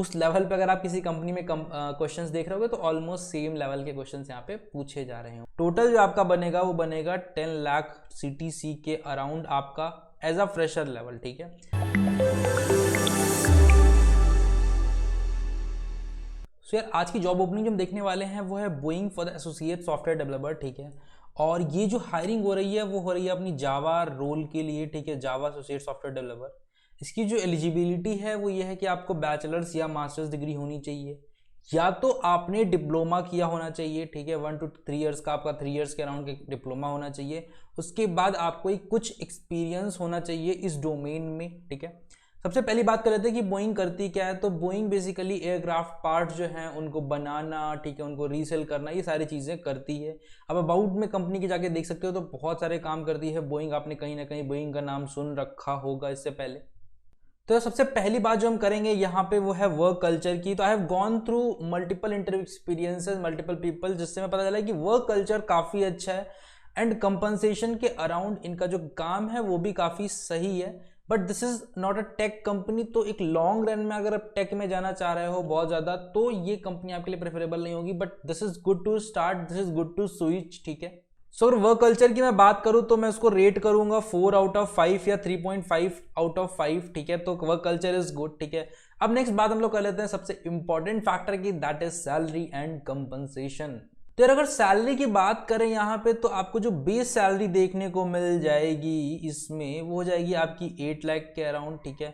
उस लेवल पे अगर आप किसी कंपनी में क्वेश्चंस देख रहे होगे तो ऑलमोस्ट सेम लेवल के क्वेश्चंस यहाँ पे पूछे जा रहे हैं। टोटल जो आपका बनेगा वो बनेगा 10 लाख CTC के अराउंड आपका एज अ फ्रेशर लेवल, ठीक है। सो यार आज की जॉब ओपनिंग जो हम देखने वाले हैं वो है Boeing for the associate software developer, ठीक है। और ये जो हायरिंग हो रही है वो हो रही है अपनी जावा रोल के लिए, ठीक है, जावा एसोसिएट सॉफ्टवेयर डेवलपर। इसकी जो एलिजिबिलिटी है वो ये है कि आपको बैचलर्स या मास्टर्स डिग्री होनी चाहिए, या तो आपने डिप्लोमा किया होना चाहिए, ठीक है, 1 to 3 ईयर्स का आपका 3 ईयर्स के अराउंड के डिप्लोमा होना चाहिए। उसके बाद आपको कुछ एक्सपीरियंस होना चाहिए इस डोमेन में, ठीक है। सबसे पहली बात कर लेते हैं कि बोइंग करती क्या है। तो बोइंग बेसिकली एयरक्राफ्ट पार्ट जो हैं उनको बनाना, ठीक है, उनको रीसेल करना, ये सारी चीज़ें करती है। अब अबाउट में कंपनी के जाके देख सकते हो तो बहुत सारे काम करती है बोइंग। आपने कहीं ना कहीं बोइंग का नाम सुन रखा होगा इससे पहले। तो सबसे पहली बात जो हम करेंगे यहाँ पे वो है वर्क कल्चर की। तो I have gone through multiple interview experiences, multiple people, जिससे मैं पता चला कि वर्क कल्चर काफ़ी अच्छा है एंड कंपनसेशन के अराउंड इनका जो काम है वो भी काफ़ी सही है। But this is not a tech company. तो एक लॉन्ग रन में अगर आप टेक में जाना चाह रहे हो बहुत ज़्यादा तो ये कंपनी आपके लिए प्रेफरेबल नहीं होगी। But this is good to start, this is good to switch, ठीक है। सो अगर वर्क कल्चर की मैं बात करूं तो मैं उसको रेट करूंगा 4 आउट ऑफ 5 या 3.5 आउट ऑफ 5, ठीक है। तो वर्क कल्चर इज गुड, ठीक है। अब नेक्स्ट बात हम लोग कर लेते हैं सबसे इंपॉर्टेंट फैक्टर की, that is salary and compensation. तो अगर सैलरी की बात करें यहाँ पे तो आपको जो बेस सैलरी देखने को मिल जाएगी इसमें वो हो जाएगी आपकी 8 लाख के अराउंड, ठीक है।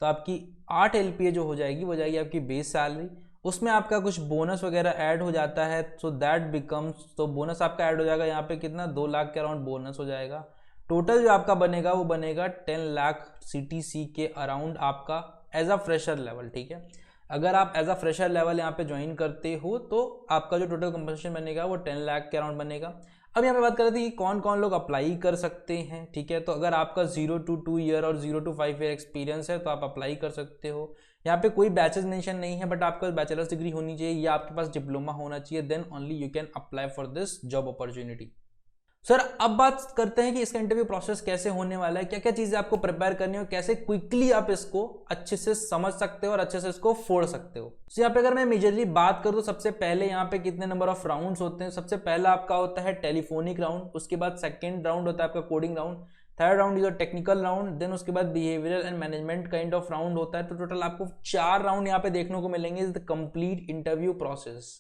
तो आपकी 8 LPA जो हो जाएगी वो जाएगी आपकी बेस सैलरी। उसमें आपका कुछ बोनस वगैरह ऐड हो जाता है, सो दैट बिकम्स, तो बोनस आपका ऐड हो जाएगा यहाँ पे कितना, 2 लाख के अराउंड बोनस हो जाएगा। टोटल जो आपका बनेगा वो बनेगा 10 लाख CTC के अराउंड आपका एज अ फ्रेशर लेवल, ठीक है। अगर आप एज अ फ्रेशर लेवल यहाँ पे ज्वाइन करते हो तो आपका जो टोटल कंपनसेशन बनेगा वो 10 लाख के अराउंड बनेगा। अब यहाँ पे बात कर रहे थे कि कौन कौन लोग अप्लाई कर सकते हैं, ठीक है। तो अगर आपका 0 to 2 ईयर और 0 to 5 ईयर एक्सपीरियंस है तो आप अप्लाई कर सकते हो। यहाँ पे कोई बैचेस मेंशन नहीं है, बट आपका बैचलर्स डिग्री होनी चाहिए या आपके पास डिप्लोमा होना चाहिए, then only you can apply for this job opportunity. Sir अब बात करते हैं कि इसका इंटरव्यू प्रोसेस कैसे होने वाला है, क्या क्या चीजें आपको प्रिपेयर करनी हो, कैसे क्विकली आप इसको अच्छे से समझ सकते हो और अच्छे से इसको फोड़ सकते हो। तो यहाँ पे अगर मैं मेजरली बात करूँ तो सबसे पहले यहाँ पे कितने नंबर ऑफ राउंड्स होते हैं। सबसे पहला आपका होता है टेलीफोनिक राउंड, उसके बाद सेकेंड राउंड होता है आपका coding round, third round is technical round, then उसके बाद behavioural and management kind of round होता है। तो टोटल आपको 4 राउंड यहाँ पे देखने को मिलेंगे is the complete interview process.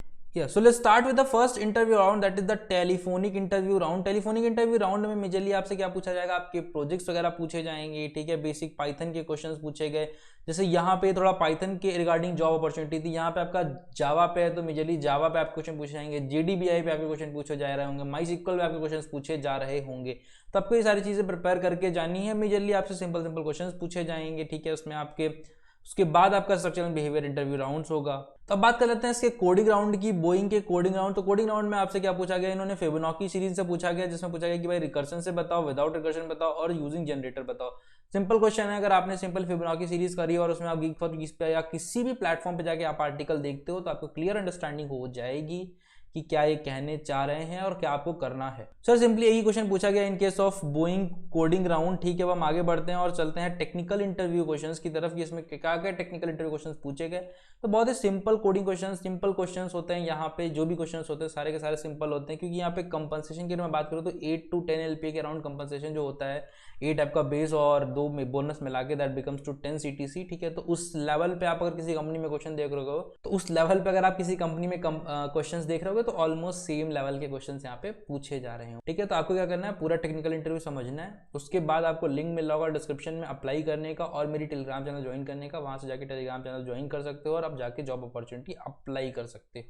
So let's start with the first interview round, that is the telephonic interview round. Telephonic interview round में मेजरली आपसे क्या पूछा जाएगा, आपके प्रोजेक्ट्स वगैरह पूछे जाएंगे, ठीक है। बेसिक पाइथन के क्वेश्चंस पूछे गए, जैसे यहाँ पे थोड़ा पाइथन के रिगार्डिंग जॉब अपॉर्चुनिटी थी, यहाँ पे आपका जावा पे है तो मेजरली जावा पे आपके क्वेश्चन पूछे जाएंगे, JDBI पे आपके क्वेश्चन पूछे जा रहे होंगे, MySQL पे आपके क्वेश्चन पूछे जा रहे होंगे। तो आपको ये सारी चीज़ें प्रिपेयर करके जानी है। मेजरली आपसे सिंपल सिंपल क्वेश्चन पूछे जाएंगे, ठीक है। उसमें आपके उसके बाद आपका structure and behaviour interview rounds होगा। तो अब बात कर लेते हैं इसके कोडिंग राउंड की, बोइंग के कोडिंग राउंड। तो कोडिंग राउंड में आपसे क्या पूछा गया, इन्होंने फिबोनाची सीरीज से पूछा गया, जिसमें पूछा गया कि भाई रिकर्शन से बताओ, विदाउट रिकर्शन बताओ और यूजिंग जनरेटर बताओ। सिंपल क्वेश्चन है, अगर आपने सिंपल फिबोनाची सीरीज करी और उसमें आप गीक फॉर गीक्स पे या किसी भी प्लेटफॉर्म पे जाके आप आर्टिकल देखते हो तो आपको क्लियर अंडरस्टैंडिंग हो जाएगी कि क्या ये कहने चाह रहे हैं और क्या आपको करना है। सर सिंपली यही क्वेश्चन पूछा गया in case of Boeing coding round, ठीक है। अब हम आगे बढ़ते हैं और चलते हैं टेक्निकल इंटरव्यू क्वेश्चंस की तरफ कि इसमें क्या क्या टेक्निकल इंटरव्यू क्वेश्चंस पूछे गए। तो बहुत ही simple coding questions, simple questions होते हैं। यहाँ पे जो भी क्वेश्चंस होते हैं सारे के सारे सिंपल होते हैं, क्योंकि यहाँ पे कंपनसेशन की मैं बात करूँ तो 8 to 10 LPA के अराउंड कंपनसेशन जो होता है, 8 आपका बेस और 2 में बोनस मिला के दैट बिकम्स टू 10 CTC, ठीक है। तो उस लेवल पे आप अगर किसी कंपनी में क्वेश्चन देख रहे हो तो उस लेवल पे अगर आप किसी कंपनी में क्वेश्चन देख रहे हो तो ऑलमोस्ट सेम लेवल के क्वेश्चंस यहाँ पे पूछे जा रहे हैं, ठीक है। तो आपको क्या करना है, पूरा टेक्निकल इंटरव्यू समझना है। उसके बाद आपको लिंक मिल रहा होगा डिस्क्रिप्शन में अप्लाई करने का और मेरी टेलीग्राम चैनल ज्वाइन करने का, वहां से जाके टेलीग्राम चैनल ज्वाइन कर सकते हो और आप जाके जॉब अपॉर्चुनिटी अप्लाई कर सकते हो।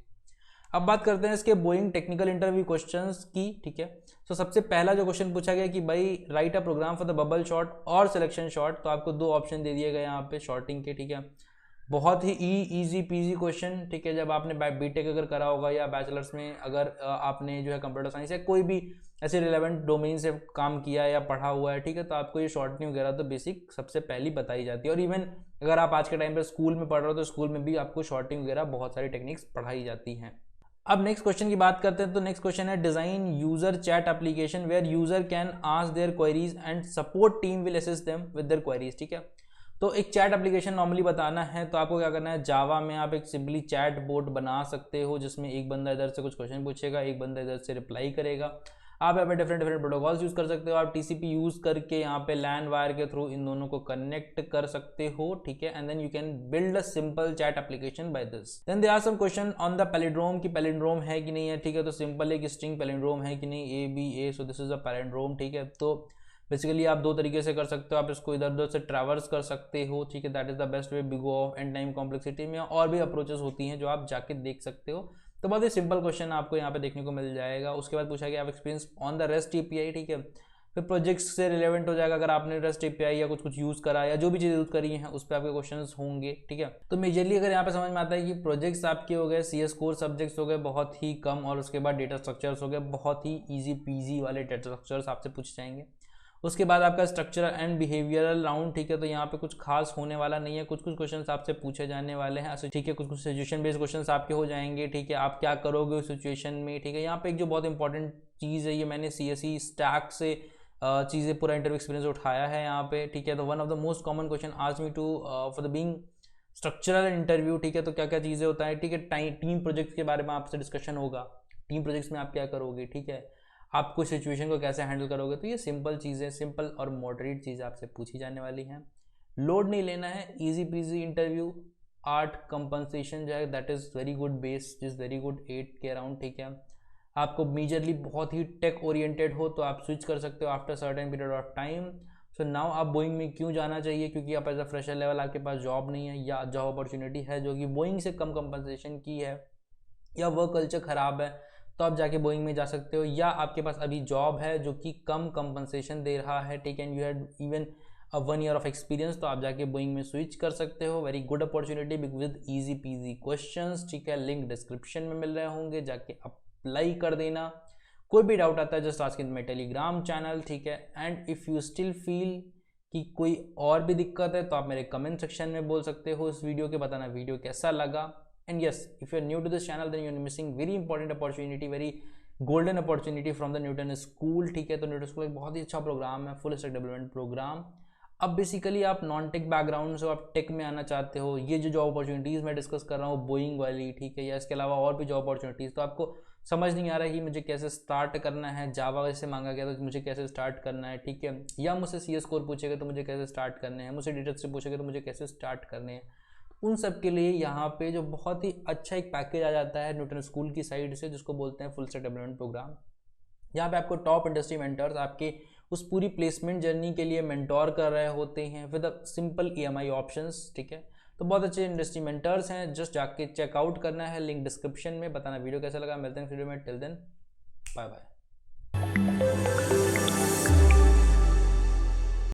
अब बात करते हैं इसके बोइंग टेक्निकल इंटरव्यू क्वेश्चंस की, ठीक है। तो सबसे पहला जो क्वेश्चन पूछा गया कि भाई write a program for the bubble sort और सिलेक्शन शॉट। तो आपको 2 ऑप्शन दे दिए गए यहाँ पे शॉर्टिंग के, ठीक है। बहुत ही इजी पीजी क्वेश्चन, ठीक है। जब आपने बीटेक अगर करा होगा या बैचलर्स में अगर आपने जो है कंप्यूटर साइंस या कोई भी ऐसे रिलेवेंट डोमेन से काम किया या पढ़ा हुआ है, ठीक है, तो आपको ये शॉर्टनिंग वगैरह तो बेसिक सबसे पहली बताई जाती है। और इवन अगर आप आज के टाइम पे स्कूल में पढ़ रहे हो तो स्कूल में भी आपको शॉर्टिंग वगैरह बहुत सारी टेक्निक्स पढ़ाई जाती हैं। अब नेक्स्ट क्वेश्चन की बात करते हैं। तो नेक्स्ट क्वेश्चन है design user chat application where user can ask their queries and support team will assist them with their queries, ठीक है। तो एक चैट एप्लीकेशन नॉर्मली बताना है तो आपको क्या करना है, जावा में आप एक सिंपली चैट बोट बना सकते हो जिसमें एक बंदा इधर से कुछ क्वेश्चन पूछेगा, एक बंदा इधर से रिप्लाई करेगा। आप यहाँ पे डिफरेंट प्रोटोकॉल्स यूज़ कर सकते हो। आप टीसीपी यूज़ करके यहाँ पे लैन वायर के थ्रू इन दोनों को कनेक्ट कर सकते हो, ठीक है। And then you can build a simple chat application by this. Then there are some question on the palindrome की पैलिंड्रोम है कि नहीं है, ठीक है। तो सिंपल एक स्ट्रिंग पैलिंड्रोम है कि नहीं, ABA, so this is a palindrome, ठीक है। तो बेसिकली आप दो तरीके से कर सकते हो, आप इसको इधर उधर से ट्रैवर्स कर सकते हो, ठीक है। That is the best way big of and time complexity में और भी अप्रोचेस होती हैं जो आप जाके देख सकते हो। तो बहुत ही सिंपल क्वेश्चन आपको यहाँ पे देखने को मिल जाएगा। उसके बाद पूछा गया आप experience on the rest API, ठीक है। फिर प्रोजेक्ट्स से रिलेवेंट हो जाएगा, अगर आपने रेस्ट API या कुछ यूज़ करा या जो भी चीज़ यूज़ करी है उस पर आपके क्वेश्चंस होंगे, ठीक है। तो मेजरली अगर यहाँ पे समझ में आता है कि प्रोजेक्ट्स आपके हो गए, CS कोर सब्जेक्ट्स हो गए बहुत ही कम, और उसके बाद डेटा स्ट्रक्चर्स हो गए बहुत ही ईजी पीजी वाले डेटा स्ट्रक्चर्स आपसे पूछे जाएंगे। उसके बाद आपका स्ट्रक्चरल एंड बिहेवियरल राउंड, ठीक है। तो यहाँ पे कुछ खास होने वाला नहीं है, कुछ क्वेश्चंस आपसे पूछे जाने वाले हैं, ठीक है। कुछ सिचुएशन बेस्ड क्वेश्चंस आपके हो जाएंगे, ठीक है। आप क्या करोगे उस सिचुएशन में, ठीक है। यहाँ पे एक जो बहुत इंपॉर्टेंट चीज़ है, ये मैंने CSE स्टैक से चीज़ें पूरा इंटरव्यू एक्सपीरियंस उठाया है यहाँ पे, ठीक है। तो one of the most common question asked me to for the being structural interview, ठीक है। तो क्या क्या चीज़ें होता है, ठीक है। टीम प्रोजेक्ट्स के बारे में आपसे डिस्कशन होगा, टीम प्रोजेक्ट्स में आप क्या करोगे, ठीक है। आप कुछ सिचुएशन को कैसे हैंडल करोगे। तो ये सिंपल चीज़ें, सिंपल और मॉडरेट चीज़ें आपसे पूछी जाने वाली हैं। लोड नहीं लेना है, इजी पीजी इंटरव्यू। 8 कंपनसेशन जो है that is very good, base is very good 8 के अराउंड, ठीक है। आपको मेजरली बहुत ही टेक ओरिएंटेड हो तो आप स्विच कर सकते हो after certain period of time. So now आप बोइंग में क्यों जाना चाहिए, क्योंकि आप एज अ फ्रेशर लेवल आपके पास जॉब नहीं है या जॉब अपॉर्चुनिटी है जो कि बोइंग से कम कंपनसेशन की है, या वर्क कल्चर ख़राब है, तो आप जाके बोइंग में जा सकते हो। या आपके पास अभी जॉब है जो कि कम कंपनसेशन दे रहा है, ठीक है। You had even 1 year of experience, तो आप जाके बोइंग में स्विच कर सकते हो। Very good opportunity with easy PG questions, ठीक है। लिंक डिस्क्रिप्शन में मिल रहे होंगे, जाके अप्लाई कर देना। कोई भी डाउट आता है just ask in my Telegram channel, ठीक है। And if you still feel कि कोई और भी दिक्कत है तो आप मेरे कमेंट सेक्शन में बोल सकते हो इस वीडियो के, बताना वीडियो कैसा लगा। And yes, if you're new to this channel then you're missing very important opportunity, very golden opportunity from the Newton school, ठीक है। तो न्यूटन स्कूल एक बहुत ही अच्छा प्रोग्राम है, फुल स्टैक डेवलपमेंट प्रोग्राम। अब बेसिकली आप नॉन टेक बैकग्राउंड से आप टेक में आना चाहते हो, ये जो जॉब अपॉर्चुनिटीज़ मैं डिस्कस कर रहा हूँ बोइंग वाली, ठीक है, या इसके अलावा और भी जॉब अपॉर्चुनिटीज़, तो आपको समझ नहीं आ रहा है कि मुझे कैसे स्टार्ट करना है। जावा वैसे मांगा गया तो मुझे कैसे स्टार्ट करना है, ठीक है। या मुझसे CS कोर पूछेगा तो मुझे कैसे स्टार्ट करने हैं, मुझसे डेटा से पूछेगा तो मुझे कैसे स्टार्ट करने हैं। उन सब के लिए यहाँ पे जो बहुत ही अच्छा एक पैकेज आ जाता है न्यूटन स्कूल की साइड से, जिसको बोलते हैं फुल स्टैक डेवलपमेंट प्रोग्राम। यहाँ पे आपको टॉप इंडस्ट्री मेंटर्स आपके उस पूरी प्लेसमेंट जर्नी के लिए मेंटोर कर रहे होते हैं with a simple EMI options, ठीक है। तो बहुत अच्छे इंडस्ट्री मेंटर्स हैं, जस्ट जाके चेकआउट करना है, लिंक डिस्क्रिप्शन में। बताना वीडियो कैसा लगा, मिलते हैं वीडियो में, टिल देन बाय बाय।